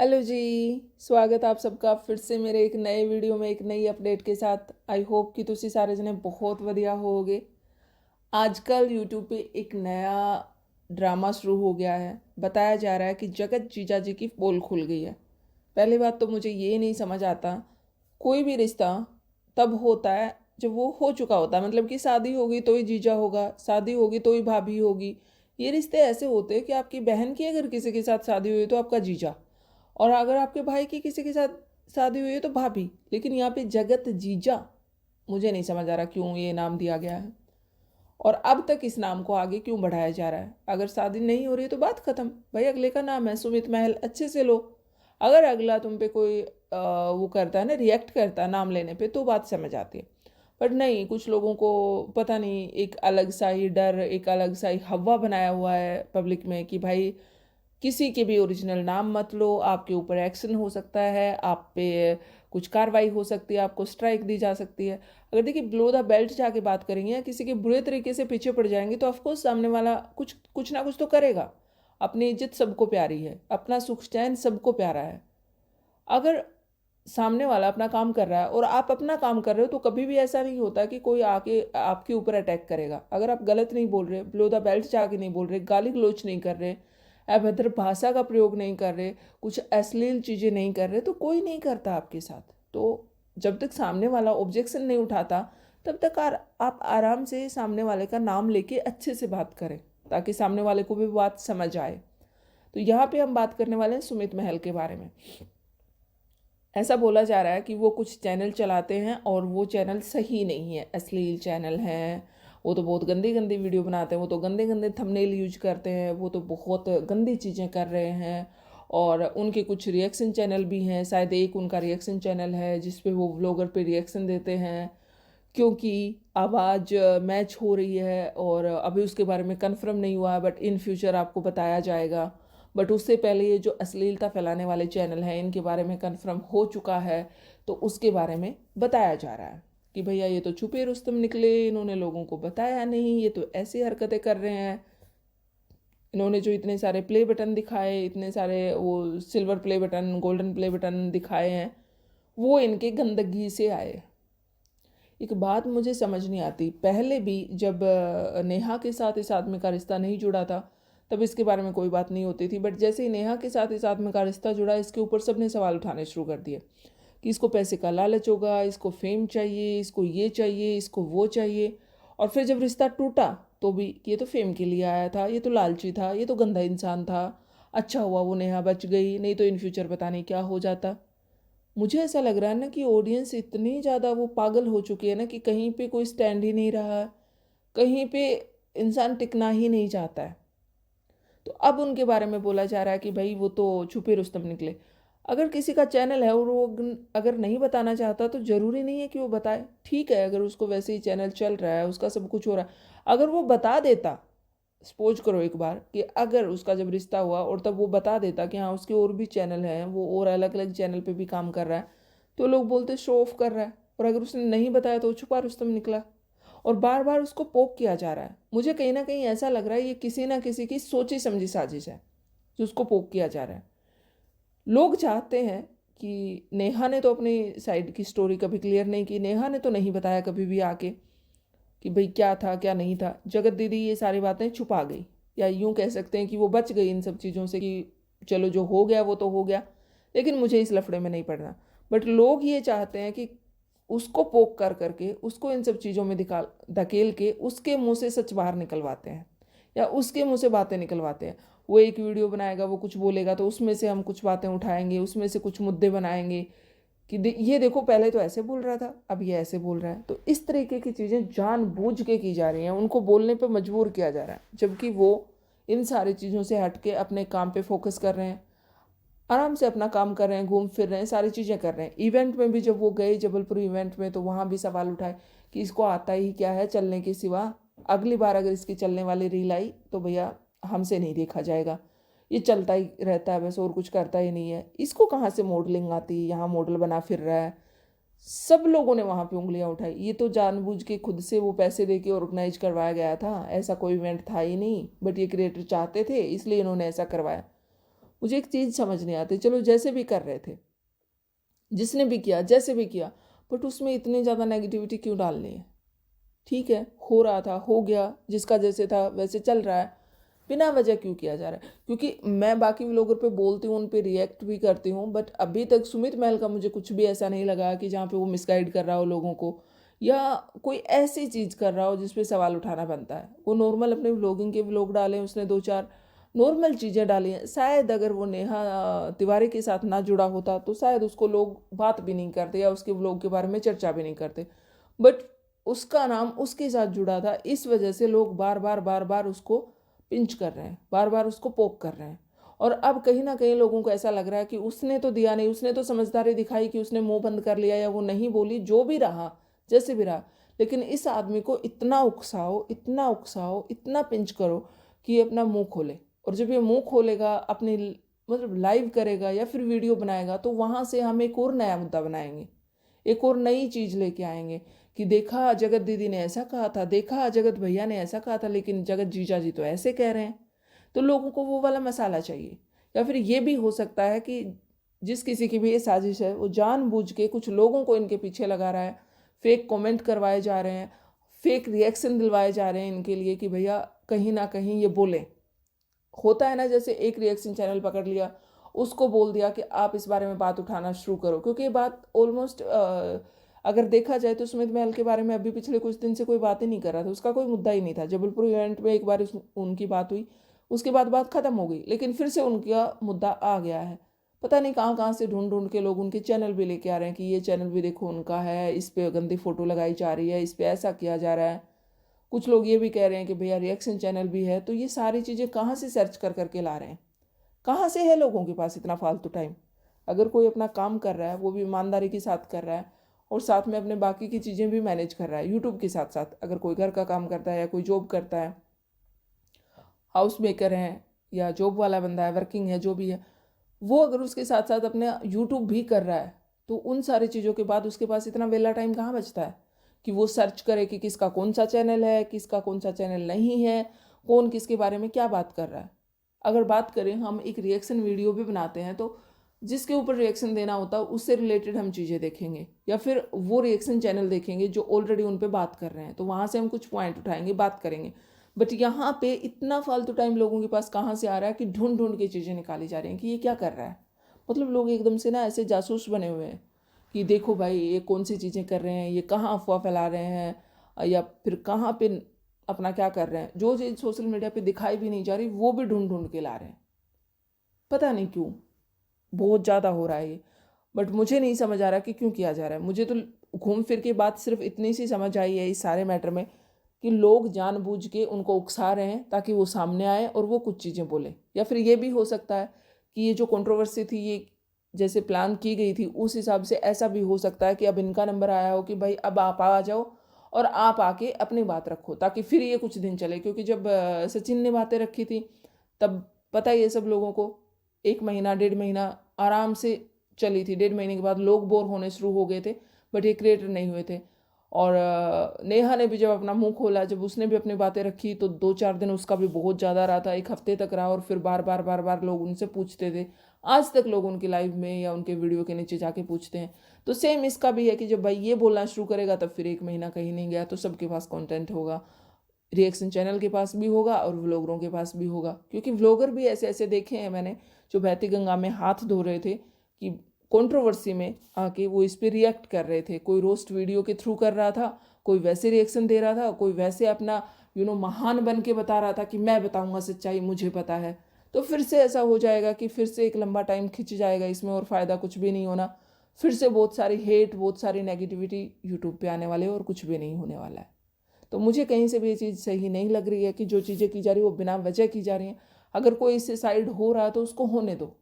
Hello जी। स्वागत आप सबका फिर से मेरे एक नए वीडियो में एक नई अपडेट के साथ। आई होप कि तुसी सारे जने बहुत बढ़िया होगे। आजकल यूट्यूब पे एक नया ड्रामा शुरू हो गया है। बताया जा रहा है कि जगत जीजा जी की पोल खुल गई है। पहली बात तो मुझे ये नहीं समझ आता, कोई भी रिश्ता तब होता है जब वो हो चुका होता है। मतलब कि शादी होगी तो ही जीजा होगा, शादी होगी तो ही भाभी होगी। ये रिश्ते ऐसे होते हैं कि आपकी बहन की अगर किसी के साथ शादी हुई तो आपका जीजा, और अगर आपके भाई की किसी के साथ शादी हुई है तो भाभी। लेकिन यहाँ पे जगत जीजा, मुझे नहीं समझ आ रहा क्यों ये नाम दिया गया है और अब तक इस नाम को आगे क्यों बढ़ाया जा रहा है। अगर शादी नहीं हो रही है तो बात खत्म, भाई अगले का नाम है सुमित महल, अच्छे से लो। अगर अगला तुम पे कोई वो करता है ना, रिएक्ट करता है नाम लेने पे, तो बात समझ आती है। बट नहीं, कुछ लोगों को पता नहीं एक अलग सा ही डर, एक अलग सा ही हवा बनाया हुआ है पब्लिक में कि भाई किसी के भी ओरिजिनल नाम मत लो, आपके ऊपर एक्शन हो सकता है, आप पे कुछ कार्रवाई हो सकती है, आपको स्ट्राइक दी जा सकती है। अगर देखिए बिलो द बेल्ट जाके बात करेंगे या किसी के बुरे तरीके से पीछे पड़ जाएंगे तो ऑफकोर्स सामने वाला कुछ कुछ ना कुछ तो करेगा। अपनी इज्जत सबको प्यारी है, अपना सुख चैन सबको प्यारा है। अगर सामने वाला अपना काम कर रहा है और आप अपना काम कर रहे हो तो कभी भी ऐसा नहीं होता कि कोई आके आपके ऊपर अटैक करेगा। अगर आप गलत नहीं बोल रहे, बिलो द बेल्ट जाके नहीं बोल रहे, गाली गलौच नहीं कर रहे, अभद्र भाषा का प्रयोग नहीं कर रहे, कुछ अश्लील चीज़ें नहीं कर रहे, तो कोई नहीं करता आपके साथ। तो जब तक सामने वाला ऑब्जेक्शन नहीं उठाता तब तक आप आराम से सामने वाले का नाम लेके अच्छे से बात करें ताकि सामने वाले को भी बात समझ आए। तो यहाँ पे हम बात करने वाले हैं सुमित महल के बारे में। ऐसा बोला जा रहा है कि वो कुछ चैनल चलाते हैं और वो चैनल सही नहीं है, अश्लील चैनल हैं। वो तो बहुत गंदी गंदी वीडियो बनाते हैं, वो तो गंदे गंदे थंबनेल यूज करते हैं, वो तो बहुत गंदी चीज़ें कर रहे हैं। और उनके कुछ रिएक्शन चैनल भी हैं, शायद एक उनका रिएक्शन चैनल है जिसपे वो व्लॉगर पे रिएक्शन देते हैं क्योंकि आवाज़ मैच हो रही है। और अभी उसके बारे में कंफर्म नहीं हुआ है, बट इन फ्यूचर आपको बताया जाएगा। बट उससे पहले ये जो अश्लीलता फैलाने वाले चैनल हैं इनके बारे में कंफर्म हो चुका है, तो उसके बारे में बताया जा रहा है कि भैया ये तो छुपे रुस्तम निकले, इन्होंने लोगों को बताया नहीं, ये तो ऐसी हरकतें कर रहे हैं। इन्होंने जो इतने सारे प्ले बटन दिखाए, इतने सारे वो silver play button, golden play button दिखाए हैं, वो इनके गंदगी से आए। एक बात मुझे समझ नहीं आती, पहले भी जब नेहा के साथ इस आदमी का रिश्ता नहीं जुड़ा था तब इसके बारे में कोई बात नहीं होती थी। बट जैसे ही नेहा के साथ इस आदमी का रिश्ता जुड़ा, इसके ऊपर सबने सवाल उठाने शुरू कर दिए कि इसको पैसे का लालच होगा, इसको फेम चाहिए, इसको ये चाहिए, इसको वो चाहिए। और फिर जब रिश्ता टूटा तो भी ये तो फेम के लिए आया था, ये तो लालची था, ये तो गंदा इंसान था, अच्छा हुआ वो नेहा बच गई, नहीं तो इन फ्यूचर पता नहीं क्या हो जाता। मुझे ऐसा लग रहा है ना कि ऑडियंस इतनी ज़्यादा वो पागल हो चुकी है ना कि कहीं पे कोई स्टैंड ही नहीं रहा है, कहीं पे इंसान टिकना ही नहीं चाहता है। तो अब उनके बारे में बोला जा रहा है कि भाई वो तो छुपे रुस्तम निकले। अगर किसी का चैनल है और वो अगर नहीं बताना चाहता तो ज़रूरी नहीं है कि वो बताए। ठीक है, अगर उसको वैसे ही चैनल चल रहा है, उसका सब कुछ हो रहा है, अगर वो बता देता, सपोज करो एक बार कि अगर उसका जब रिश्ता हुआ और तब वो बता देता कि हाँ उसके और भी चैनल हैं, वो और अलग अलग चैनल पे भी काम कर रहा है, तो लोग बोलते शो ऑफ कर रहा है। और अगर उसने नहीं बताया तो वो छुपा रुस्तम निकला। और बार बार उसको पोक किया जा रहा है। मुझे कहीं ना कहीं ऐसा लग रहा है ये किसी ना किसी की सोची समझी साजिश है जो उसको पोक किया जा रहा है। लोग चाहते हैं कि नेहा ने तो अपनी साइड की स्टोरी कभी क्लियर नहीं की, नेहा ने तो नहीं बताया कभी भी आके कि भाई क्या था क्या नहीं था। जगत दीदी ये सारी बातें छुपा गई, या यूं कह सकते हैं कि वो बच गई इन सब चीज़ों से कि चलो जो हो गया वो तो हो गया, लेकिन मुझे इस लफड़े में नहीं पड़ना। बट लोग ये चाहते हैं कि उसको पोक कर करके, उसको इन सब चीज़ों में दिखा धकेल के उसके मुंह से सच बाहर निकलवाते हैं या उसके मुंह से बातें निकलवाते हैं। वो एक वीडियो बनाएगा, वो कुछ बोलेगा तो उसमें से हम कुछ बातें उठाएंगे, उसमें से कुछ मुद्दे बनाएंगे कि ये देखो पहले तो ऐसे बोल रहा था, अब ये ऐसे बोल रहा है। तो इस तरीके की चीज़ें जानबूझ के की जा रही हैं, उनको बोलने पे मजबूर किया जा रहा है, जबकि वो इन सारी चीज़ों से हट के अपने काम पे फोकस कर रहे हैं, आराम से अपना काम कर रहे हैं, घूम फिर रहे हैं, सारी चीज़ें कर रहे हैं। इवेंट में भी जब वो गए जबलपुर इवेंट में, तो वहाँ भी सवाल उठाए कि इसको आता ही क्या है चलने के सिवा, अगली बार अगर इसकी चलने वाली रील आई तो भैया हमसे नहीं देखा जाएगा, ये चलता ही रहता है बस और कुछ करता ही नहीं है, इसको कहाँ से मॉडलिंग आती है, यहाँ मॉडल बना फिर रहा है। सब लोगों ने वहाँ पे उंगलियां उठाई, ये तो जानबूझ के खुद से वो पैसे दे के ऑर्गेनाइज करवाया गया था, ऐसा कोई इवेंट था ही नहीं, बट ये क्रिएटर चाहते थे इसलिए इन्होंने ऐसा करवाया। मुझे एक चीज़ समझ नहीं आती, चलो जैसे भी कर रहे थे, जिसने भी किया, जैसे भी किया, बट उसमें इतनी ज़्यादा नेगेटिविटी क्यों डालनी है? ठीक है, हो रहा था, हो गया, जिसका जैसे था वैसे चल रहा है, बिना वजह क्यों किया जा रहा है? क्योंकि मैं बाकी व्लॉगर पे बोलती हूँ, उन पे रिएक्ट भी करती हूँ, बट अभी तक सुमित महल का मुझे कुछ भी ऐसा नहीं लगा कि जहाँ पे वो मिसगाइड कर रहा हो लोगों को, या कोई ऐसी चीज़ कर रहा हो जिस पे सवाल उठाना बनता है। वो नॉर्मल अपने व्लॉगिंग के व्लॉग डाले, उसने 2-4 नॉर्मल चीज़ें डाली हैं। शायद अगर वो नेहा तिवारी के साथ ना जुड़ा होता तो शायद उसको लोग बात भी नहीं करते या उसके व्लॉग के बारे में चर्चा भी नहीं करते, बट उसका नाम उसके साथ जुड़ा था, इस वजह से लोग बार बार उसको पिंच कर रहे हैं, बार बार उसको पोक कर रहे हैं। और अब कहीं ना कहीं लोगों को ऐसा लग रहा है कि उसने तो दिया नहीं, उसने तो समझदारी दिखाई कि उसने मुंह बंद कर लिया या वो नहीं बोली, जो भी रहा, जैसे भी रहा, लेकिन इस आदमी को इतना उकसाओ, इतना उकसाओ, इतना पिंच करो कि ये अपना मुंह खोले। और जब ये मुंह खोलेगा, अपनी मतलब लाइव करेगा या फिर वीडियो बनाएगा, तो वहाँ से हम एक और नया मुद्दा बनाएंगे, एक और नई चीज़ लेके आएंगे कि देखा जगत दीदी ने ऐसा कहा था, देखा जगत भैया ने ऐसा कहा था, लेकिन जगत जीजा जी तो ऐसे कह रहे हैं। तो लोगों को वो वाला मसाला चाहिए। या फिर ये भी हो सकता है कि जिस किसी की भी ये साजिश है, वो जानबूझ के कुछ लोगों को इनके पीछे लगा रहा है, फेक कमेंट करवाए जा रहे हैं, फेक रिएक्शन दिलवाए जा रहे हैं इनके लिए कि भैया कहीं ना कहीं ये बोले। होता है ना, जैसे एक रिएक्शन चैनल पकड़ लिया, उसको बोल दिया कि आप इस बारे में बात उठाना शुरू करो, क्योंकि ये बात ऑलमोस्ट अगर देखा जाए तो सुमित महल के बारे में अभी पिछले कुछ दिन से कोई बात ही नहीं कर रहा था, उसका कोई मुद्दा ही नहीं था। जबलपुर इवेंट में एक बार उनकी बात हुई, उसके बाद बात खत्म हो गई, लेकिन फिर से उनका मुद्दा आ गया है। पता नहीं कहाँ कहाँ से ढूंढ ढूंढ के लोग उनके चैनल भी लेके आ रहे हैं कि ये चैनल भी देखो उनका है, इस पर गंदी फोटो लगाई जा रही है, इस पर ऐसा किया जा रहा है। कुछ लोग ये भी कह रहे हैं कि भैया रिएक्शन चैनल भी है। तो ये सारी चीज़ें कहाँ से सर्च कर करके ला रहे हैं? कहाँ से है लोगों के पास इतना फालतू टाइम? अगर कोई अपना काम कर रहा है, वो भी ईमानदारी के साथ कर रहा है, और साथ में अपने बाकी की चीज़ें भी मैनेज कर रहा है यूट्यूब के साथ साथ, अगर कोई घर का काम करता है या कोई जॉब करता है, हाउस मेकर है या जॉब वाला बंदा है, वर्किंग है, जो भी है, वो अगर उसके साथ साथ अपने यूट्यूब भी कर रहा है, तो उन सारी चीज़ों के बाद उसके पास इतना वेला टाइम कहाँ बचता है कि वो सर्च करे कि किसका कौन सा चैनल है, किसका कौन सा चैनल नहीं है, कौन किसके बारे में क्या बात कर रहा है। अगर बात करें, हम एक रिएक्शन वीडियो भी बनाते हैं, तो जिसके ऊपर रिएक्शन देना होता है उससे रिलेटेड हम चीज़ें देखेंगे, या फिर वो रिएक्शन चैनल देखेंगे जो ऑलरेडी उन पे बात कर रहे हैं, तो वहाँ से हम कुछ पॉइंट उठाएंगे, बात करेंगे। बट यहाँ पे इतना फालतू टाइम लोगों के पास कहाँ से आ रहा है कि ढूंढ ढूंढ के चीज़ें निकाली जा रही हैं कि ये क्या कर रहा है। मतलब लोग एकदम से ना ऐसे जासूस बने हुए हैं कि देखो भाई ये कौन सी चीज़ें कर रहे हैं, ये कहाँ अफवाह फैला रहे हैं, या फिर कहाँ पे अपना क्या कर रहे हैं। जो चीज़ सोशल मीडिया पे दिखाई भी नहीं जा रही, वो भी ढूंढ ढूंढ के ला रहे हैं। पता नहीं क्यों, बहुत ज़्यादा हो रहा है ये। बट मुझे नहीं समझ आ रहा कि क्यों किया जा रहा है। मुझे तो घूम फिर के बात सिर्फ इतनी सी समझ आई है इस सारे मैटर में, कि लोग जानबूझ के उनको उकसा रहे हैं ताकि वो सामने आए और वो कुछ चीज़ें बोले। या फिर ये भी हो सकता है कि ये जो कंट्रोवर्सी थी, ये जैसे प्लान की गई थी, उस हिसाब से ऐसा भी हो सकता है कि अब इनका नंबर आया हो कि भाई अब आप आ जाओ और आप आके अपनी बात रखो, ताकि फिर ये कुछ दिन चले। क्योंकि जब सचिन ने बातें रखी थी, तब पता ही है सब लोगों को, 1 महीना 1.5 महीना आराम से चली थी। 1.5 महीने के बाद लोग बोर होने शुरू हो गए थे, बट ये क्रिएटर नहीं हुए थे। और नेहा ने भी जब अपना मुंह खोला, जब उसने भी अपनी बातें रखी, तो 2-4 दिन उसका भी बहुत ज़्यादा रहा था, 1 हफ्ते तक रहा। और फिर बार बार लोग उनसे पूछते थे, आज तक लोग उनकी लाइव में या उनके वीडियो के नीचे जाके पूछते हैं। तो सेम इसका भी है कि जब भाई ये बोलना शुरू करेगा, तब फिर 1 महीना कहीं नहीं गया तो सबके पास कंटेंट होगा, रिएक्शन चैनल के पास भी होगा और व्लॉगरों के पास भी होगा। क्योंकि व्लॉगर भी ऐसे ऐसे देखे हैं मैंने, जो बहती गंगा में हाथ धो रहे थे कि कंट्रोवर्सी में आके वो इस पर रिएक्ट कर रहे थे। कोई रोस्ट वीडियो के थ्रू कर रहा था, कोई वैसे रिएक्शन दे रहा था, कोई वैसे अपना महान बन के बता रहा था कि मैं बताऊंगा सच्चाई, मुझे पता है। तो फिर से ऐसा हो जाएगा कि फिर से एक लंबा टाइम खिंच जाएगा इसमें, और फ़ायदा कुछ भी नहीं होना। फिर से बहुत सारी हेट, बहुत सारी नेगेटिविटी यूट्यूब पे आने वाले, और कुछ भी नहीं होने वाला है। तो मुझे कहीं से भी ये चीज़ सही नहीं लग रही है कि जो चीज़ें की जा रही है वो बिना वजह की जा रही हैं। अगर कोई इससे साइड हो रहा है तो उसको होने दो,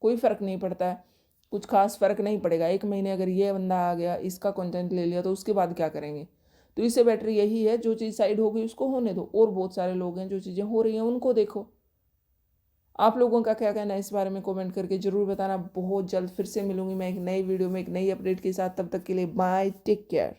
कोई फ़र्क नहीं पड़ता है, कुछ खास फ़र्क नहीं पड़ेगा। 1 महीने अगर ये बंदा आ गया, इसका कंटेंट ले लिया, तो उसके बाद क्या करेंगे? तो इससे बेटर यही है, जो चीज़ साइड हो गई उसको होने दो। और बहुत सारे लोग हैं, जो चीज़ें हो रही हैं उनको देखो। आप लोगों का क्या कहना है इस बारे में कमेंट करके ज़रूर बताना। बहुत जल्द फिर से मिलूंगी मैं एक नई वीडियो में, एक नई अपडेट के साथ। तब तक के लिए बाय, टेक केयर।